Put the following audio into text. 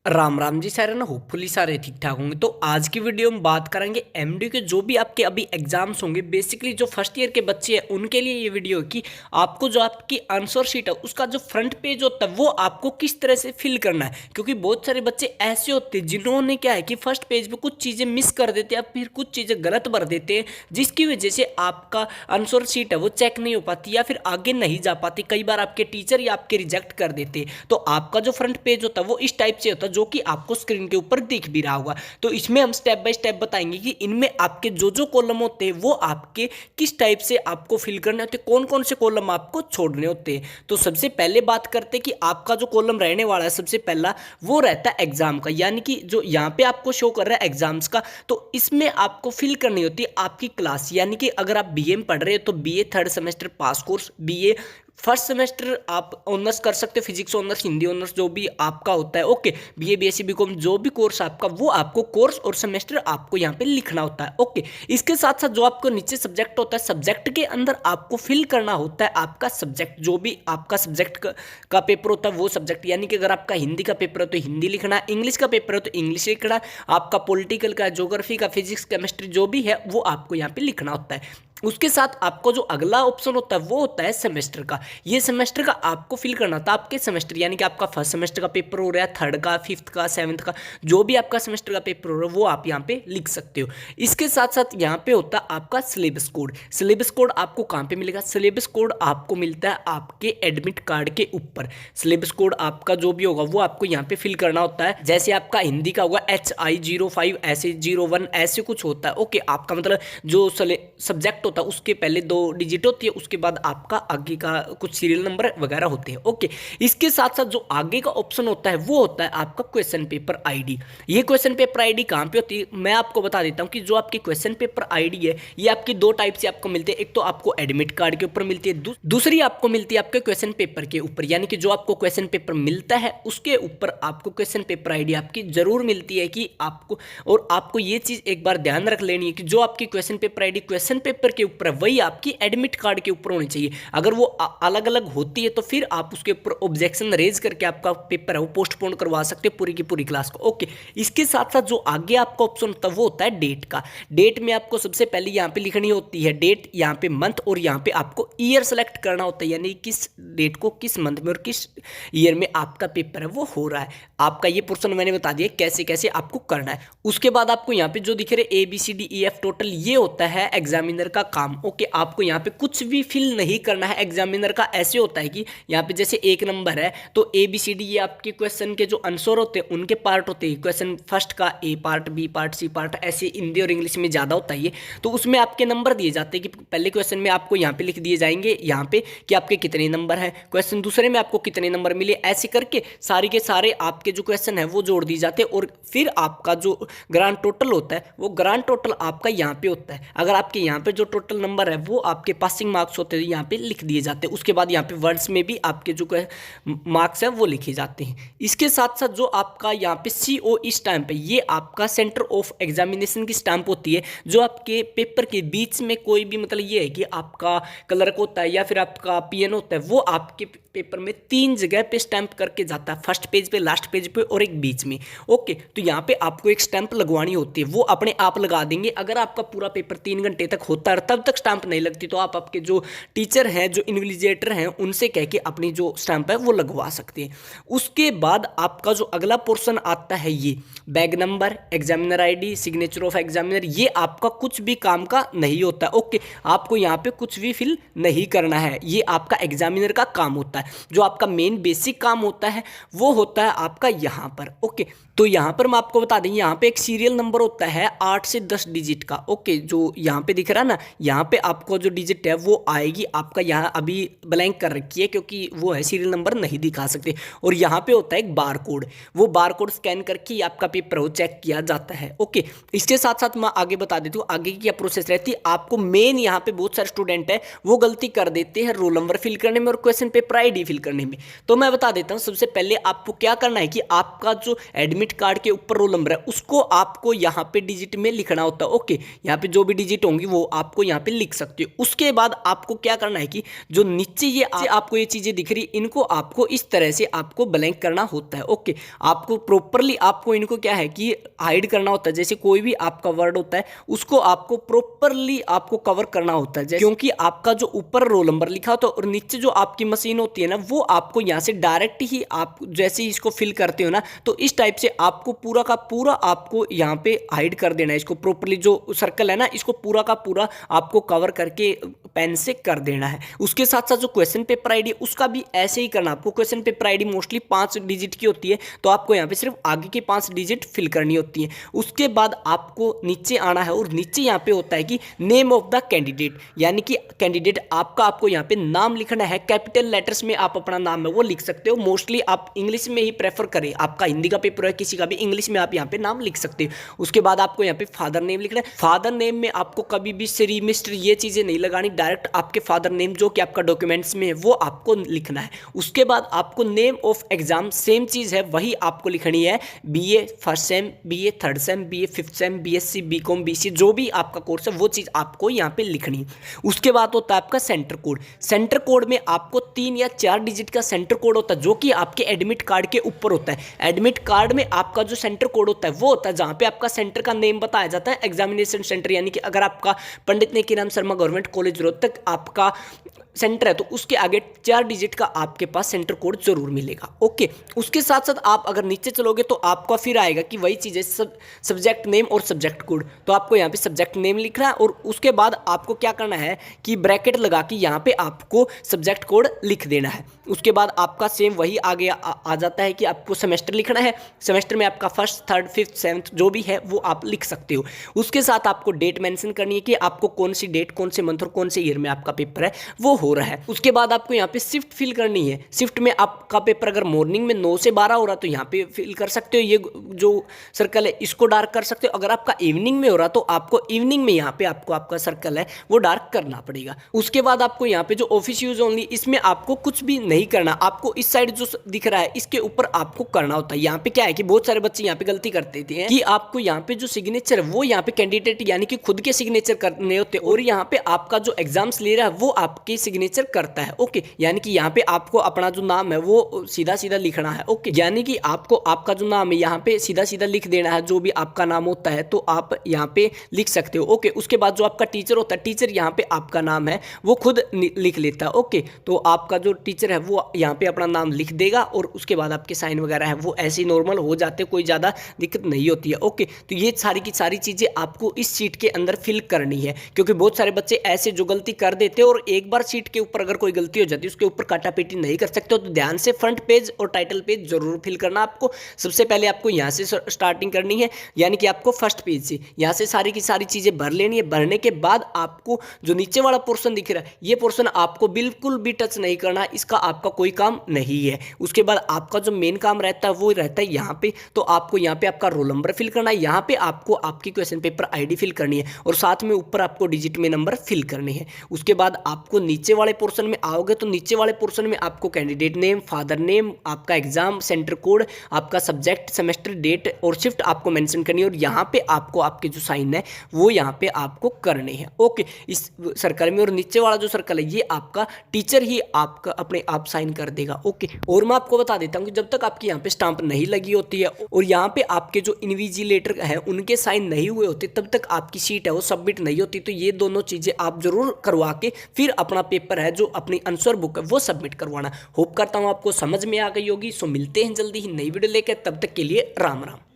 राम राम जी सारे ना होपफुली सारे ठीक ठाक होंगे। तो आज की वीडियो में बात करेंगे एमडी के जो भी आपके अभी एग्जाम्स होंगे। बेसिकली जो फर्स्ट ईयर के बच्चे हैं उनके लिए ये वीडियो है कि आपको जो आपकी आंसर शीट है उसका जो फ्रंट पेज होता है वो आपको किस तरह से फिल करना है। क्योंकि बहुत सारे बच्चे ऐसे होते हैं जिन्होंने क्या है कि फर्स्ट पेज पे कुछ चीज़ें मिस कर देते हैं या फिर कुछ चीज़ें गलत भर देते हैं, जिसकी वजह से आपका आंसर शीट है वो चेक नहीं हो पाती या फिर आगे नहीं जा पाती। कई बार आपके टीचर या आपके रिजेक्ट कर देते हैं। तो आपका जो फ्रंट पेज होता है वो इस टाइप से होता है जो कि आपको स्क्रीन के ऊपर दिख भी रहा होगा। तो इसमें हम स्टेप बाय स्टेप बताएंगे कि इनमें आपके जो जो कॉलम होते हैं वो आपके किस टाइप से आपको फिल करने होते हैं, कौन कौन से कॉलम आपको छोड़ने होते हैं। तो सबसे पहले बात करते हैं कि आपका जो कॉलम रहने वाला है सबसे पहला वो रहता है एग्जाम का, यानी कि जो यहाँ पे आपको शो कर रहा है एग्जाम्स का। तो इसमें आपको फिल करनी होती है आपकी क्लास, यानी कि अगर आप बीए में पढ़ रहे हो तो बीए थर्ड सेमेस्टर पास कोर्स, बीए फर्स्ट सेमेस्टर आप ऑनर्स कर सकते हो, फिजिक्स ऑनर्स, हिंदी ऑनर्स, जो भी आपका होता है। ओके, बीए बीएससी बीकॉम जो भी कोर्स आपका, वो आपको कोर्स और सेमेस्टर आपको यहाँ पे लिखना होता है। ओके, इसके साथ साथ जो आपको नीचे सब्जेक्ट होता है, सब्जेक्ट के अंदर आपको फिल करना होता है आपका सब्जेक्ट, जो भी आपका सब्जेक्ट का पेपर होता है वो सब्जेक्ट, यानी कि अगर आपका हिंदी का पेपर है तो हिंदी लिखना है, इंग्लिश का पेपर है तो इंग्लिश लिखना है, आपका पॉलिटिकल का, ज्योग्राफी का, फिजिक्स केमिस्ट्री जो भी है वो आपको यहाँ पे लिखना होता है। उसके साथ आपको जो अगला ऑप्शन होता है वो होता है सेमेस्टर का। ये सेमेस्टर का आपको फिल करना था आपके सेमेस्टर, यानी कि आपका फर्स्ट सेमेस्टर का पेपर हो रहा है, थर्ड का, फिफ्थ का, सेवन्थ का, जो भी आपका सेमेस्टर का पेपर हो रहा है वो आप यहाँ पे लिख सकते हो। इसके साथ साथ यहाँ पे होता है आपका सिलेबस कोड। सिलेबस कोड आपको कहाँ पे मिलेगा? सिलेबस कोड आपको मिलता है आपके एडमिट कार्ड के ऊपर। सिलेबस कोड आपका जो भी होगा वो आपको यहाँ पे फिल करना होता है। जैसे आपका हिंदी का होगा HI05 ऐसे 01 ऐसे कुछ होता है। ओके, आपका मतलब जो सब्जेक्ट होता है उसके पहले 2 डिजिट होती है, उसके बाद आपका आगे का कुछ सीरियल नंबर वगैरह होते हैं। ओके, इसके साथ साथ जो आगे का ऑप्शन होता है वो होता है आपका क्वेश्चन पेपर आईडी। ये क्वेश्चन पेपर आईडी कहाँ पे होती है मैं आपको बता देता हूँ कि जो आपकी क्वेश्चन पेपर आईडी है ये आपकी 2 टाइप से आपको मिलती है। एक तो आपको एडमिट कार्ड के ऊपर मिलती है, दूसरी आपको मिलती है आपके क्वेश्चन पेपर के ऊपर, यानी कि जो आपको क्वेश्चन पेपर मिलता है उसके ऊपर आपको क्वेश्चन पेपर आईडी आपकी जरूर मिलती है कि आपको। और आपको ये चीज एक बार ध्यान रख लेनी है कि जो आपकी question paper ID question paper के ऊपर वही आपकी एडमिट कार्ड के ऊपर होनी चाहिए। अगर वो अलग अलग होती है तो फिर आप उसके ऊपर ऑब्जेक्शन रेज करके आपका पेपर है वो पोस्टपोन करवा सकते हो पूरी की पूरी क्लास को। ओके, इसके साथ साथ जो आगे आपका ऑप्शन होता है वो होता है डेट का। डेट में आपको सबसे पहले यहाँ पे लिखनी होती है डेट, यहाँ पे मंथ, और यहाँ पे आपको ईयर सेलेक्ट करना होता है, यानी किस डेट को किस मंथ में और किस ईयर में आपका पेपर है वो हो रहा है। आपका ये पोर्शन मैंने बता दिया कैसे कैसे आपको करना है। उसके बाद आपको यहाँ पे जो दिख रहे ABCDEF टोटल, ये होता है एग्जामिनर का काम। ओके, आपको यहाँ पे कुछ भी फिल नहीं करना है। एग्जामिनर का ऐसे होता है कि यहाँ पे जैसे 1 नंबर है तो ABCD ये आपके क्वेश्चन के जो आंसर होते हैं उनके पार्ट होते हैं। क्वेश्चन फर्स्ट का A part, B part, C part, ऐसे हिंदी और इंग्लिश में ज़्यादा होता है ये। तो उसमें आपके नंबर दिए जाते हैं कि पहले क्वेश्चन में आपको यहाँ पे लिख दिए जाएंगे यहाँ पे कि आपके कितने नंबर हैं, क्वेश्चन दूसरे में आपको कितने नंबर मिले, ऐसे करके सारे के सारे आपके जो क्वेश्चन है वो जोड़ दिए जाते हैं। और फिर आपका जो ग्रांड टोटल होता है वो ग्रांड टोटल आपका यहाँ पे होता है। अगर आपके यहाँ पे जो टोटल नंबर है वो आपके पासिंग मार्क्स होते हैं यहाँ पे लिख दिए जाते हैं। उसके बाद यहाँ पे वर्ड्स में भी आपके जो मार्क्स है वो लिखे जाते हैं। इसके साथ साथ जो आपका यहाँ पे COE स्टैंप है ये आपका सेंटर ऑफ एग्जामिनेशन की स्टैंप होती है, जो आपके पेपर के बीच में कोई भी मतलब ये है कि आपका क्लर्क होता है या फिर आपका PN होता है, वो आपके पेपर में 3 जगह पे स्टैंप करके जाता है, फर्स्ट पेज पे, लास्ट पेज पे और एक बीच में। ओके, तो यहाँ पे आपको एक स्टैंप लगवानी होती है, वो अपने आप लगा देंगे। अगर आपका पूरा पेपर 3 घंटे तक होता है तब तक स्टैंप नहीं लगती तो आप आपके जो टीचर हैं, जो इन्विजिलेटर हैं, उनसे कह के अपनी जो स्टैंप है वो लगवा सकते हैं। उसके बाद आपका जो अगला पोर्शन आता है ये bag number, examiner ID, signature of examiner, ये आपका कुछ भी काम का नहीं होता है। ओके, आपको यहाँ पे कुछ भी फिल नहीं करना है, ये आपका एग्जामिनर का काम होता है। जो आपका मेन बेसिक काम होता है वो होता है आपका यहाँ पर। ओके, तो यहाँ पर मैं आपको बता दें यहाँ पे एक सीरियल नंबर होता है 8 से 10 डिजिट का। ओके, जो यहाँ पे दिख रहा है ना, यहाँ पे आपको जो डिजिट है वो आएगी आपका, यहाँ अभी ब्लैंक कर रखी है क्योंकि वो है सीरियल नंबर नहीं दिखा सकते। और यहाँ पे होता है एक बार कोड, वो बार कोड स्कैन करके आपका पेपर हो चेक किया जाता है। ओके, इसके साथ साथ मैं आगे बता देती हूँ आगे की क्या प्रोसेस रहती है। आपको मेन यहाँ पे बहुत सारे स्टूडेंट है वो गलती कर देते हैं रोल नंबर फिल करने में और क्वेश्चन पेपर आईडी फिल करने में। तो मैं बता देता हूँ, सबसे पहले आपको क्या करना है कि आपका जो एडमिट कार्ड के ऊपर रोल नंबर है उसको आपको यहाँ पे डिजिट में लिखना होता है। ओके, यहाँ पे जो भी डिजिट होंगी वो आपको यहाँ पे लिख सकते हो। उसके बाद आपको क्या करना है कि जो नीचे ये आपको ये चीजें दिख रही, इनको आपको इस तरह से आपको ब्लैंक करना होता है। ओके, आपको प्रॉपरली आपको इनको क्या है कि हाइड करना होता है। जैसे कोई भी आपका वर्ड होता है उसको आपको प्रॉपरली आपको कवर करना होता है, क्योंकि आपका जो ऊपर रोल नंबर लिखा होता है और नीचे जो आपकी मशीन होती है ना, वो आपको यहाँ से डायरेक्ट ही आप जैसे ही इसको फिल करते हो ना, तो इस टाइप से आपको पूरा का पूरा आपको यहाँ पे हाइड कर देना है। इसको प्रॉपरली जो सर्कल है ना, इसको पूरा का पूरा आपको कवर करके पेन से कर देना है। उसके साथ साथ जो क्वेश्चन पेपर आईडी उसका भी ऐसे ही करना। आपको question paper ID mostly 5 digit की होती है, तो आपको यहाँ पे सिर्फ आगे की 5 डिजिट फिल करनी होती है। उसके बाद आपको नीचे आना है और नीचे यहाँ पे होता है कि नेम ऑफ द कैंडिडेट, यानी कि कैंडिडेट आपको यहाँ पे नाम लिखना है। कैपिटल लेटर्स में आप अपना नाम है वो लिख सकते हो। मोस्टली आप इंग्लिश में ही प्रेफर करें, आपका हिंदी का पेपर है किसी का भी, इंग्लिश में आप यहाँ पे नाम लिख सकते हो। उसके बाद आपको यहाँ पे फादर नेम लिखना है। फादर नेम में आपको कभी भी श्री मिस्टर ये चीजें नहीं लगानी, डायरेक्ट आपके फादर नेम जो कि आपका डॉक्यूमेंट्स में है वो आपको लिखना है। उसके बाद आपको नेम ऑफ एग्जाम सेम चीज है वही आपको लिखनी है। BA first sem, BA third sem, BA fifth sem, BSc, BCom, BC जो भी आपका कोर्स है वो चीज आपको यहाँ पे लिखनी है। उसके बाद होता है आपका सेंटर कोड। सेंटर कोड में आपको 3 या 4 डिजिट का सेंटर कोड होता है जो कि आपके एडमिट कार्ड के ऊपर होता है। एडमिट कार्ड में आपका जो सेंटर कोड होता है वो होता है जहाँ पे आपका सेंटर का नेम बताया जाता है, एग्जामिनेशन सेंटर। यानी कि अगर आपका पंडित नेकीराम शर्मा गवर्नमेंट कॉलेज रोहतक आपका सेंटर है तो उसके आगे 4 डिजिट का आपके पास सेंटर कोड जरूर मिलेगा। ओके, उसके साथ साथ आप अगर नीचे चलोगे तो आपका फिर आएगा कि वही चीज़ है सब्जेक्ट नेम और सब्जेक्ट कोड। तो आपको यहाँ पे सब्जेक्ट नेम लिखना है और उसके बाद आपको क्या करना है कि ब्रैकेट लगा के यहाँ पे आपको सब्जेक्ट कोड लिख देना है। उसके बाद आपका सेम वही आगे आ जाता है कि आपको सेमेस्टर लिखना है। सेमेस्टर में आपका फर्स्ट, थर्ड, फिफ्थ, सेवन्थ जो भी है वो आप लिख सकते हो। उसके साथ आपको डेट मेंशन करनी है कि आपको कौन सी डेट, कौन से मंथ और कौन से ईयर में आपका पेपर है वो हो रहा है। उसके बाद आपको यहाँ पे शिफ्ट फिल करनी है। शिफ्ट में आपका पेपर अगर मॉर्निंग में 9 से 12 हो रहा तो यहाँ पे फिल कर सकते हो, ये जो सर्कल है इसको डार्क कर सकते हो। अगर आपका इवनिंग में हो रहा तो आपको इवनिंग में यहाँ पे आपको आपका सर्कल है वो डार्क करना पड़ेगा। उसके बाद आपको यहाँ पे जो ऑफिस यूज ओनली, इसमें आपको कुछ भी नहीं करना। आपको इस साइड जो दिख रहा है इसके ऊपर आपको करना होता है। यहाँ पे क्या है कि बहुत सारे बच्चे यहाँ पे गलती करते थे कि आपको यहाँ पे जो सिग्नेचर है वो यहाँ पे कैंडिडेट यानी कि खुद के सिग्नेचर करने होते हैं और यहाँ पे आपका जो एग्जाम्स ले रहा है वो आपके सिग्नेचर करता है। ओके, यानी कि यहाँ पे आपको अपना जो नाम है वो सीधा सीधा लिखना है। ओके, यानी कि आपको आपका जो नाम है यहाँ पे सीधा सीधा लिख देना है। जो भी आपका नाम होता है तो आप यहाँ पे लिख सकते हो। ओके, उसके बाद जो आपका टीचर होता है, टीचर यहाँ पे आपका नाम है वो खुद लिख लेता है। ओके, तो आपका जो टीचर है वो यहाँ पे अपना नाम लिख देगा और उसके बाद आपके साइन वगैरह है वो ऐसे नॉर्मल हो जाते, कोई ज़्यादा दिक्कत नहीं होती है। ओके, तो ये सारी की सारी चीज़ें आपको इस शीट के अंदर फिल करनी है, क्योंकि बहुत सारे बच्चे ऐसे जो गलती कर देते हैं और एक बार शीट के ऊपर अगर कोई गलती हो जाती है उसके ऊपर काटापीटी नहीं कर सकते हो। तो ध्यान से फ्रंट पेज और टाइटल पेज जरूर फिल करना। आपको सबसे पहले आपको यहाँ से स्टार्टिंग करनी है, यानी कि आपको फर्स्ट पेज से यहाँ से सारी की सारी चीज़ें भर लेनी है। भरने के बाद आपको जो नीचे वाला पोर्शन दिख रहा है ये पोर्शन आपको बिल्कुल भी टच नहीं करना, इसका आपका कोई काम नहीं है। उसके बाद आपका जो मेन काम रहता है वो रहता है यहाँ पे, तो आपको यहाँ पे आपका रोल नंबर फिल करना है, यहाँ पे आपको आपकी क्वेश्चन पेपर आईडी फिल करनी है और साथ में ऊपर आपको डिजिट में नंबर फिल करने हैं। उसके बाद आपको नीचे वाले पोर्शन में आओगे तो नीचे वाले पोर्शन में आपको कैंडिडेट नेम, फादर नेम, आपका एग्जाम सेंटर कोड, आपका सब्जेक्ट, सेमेस्टर, डेट और शिफ्ट आपको मेंशन करनी है और यहाँ पे आपको आपके जो साइन है वो यहाँ पे आपको करने हैं। ओके, इस सर्कल में। और नीचे वाला जो सर्कल है ये आपका टीचर ही आपका अपने आप साइन कर देगा। ओके, और मैं आपको बता देता हूँ कि जब तक आपकी यहाँ पे स्टांप नहीं लगी होती है और यहाँ पे आपके जो इन्विजिलेटर है उनके साइन नहीं हुए होते तब तक आपकी सीट है वो सबमिट नहीं होती। तो ये दोनों चीजें आप जरूर करवा के फिर अपना पेपर है जो अपनी आंसर बुक है वो सबमिट करवाना। होप करता हूँ आपको समझ में आ गई होगी। सो मिलते हैं जल्दी ही नई वीडियो लेकर, तब तक के लिए राम राम।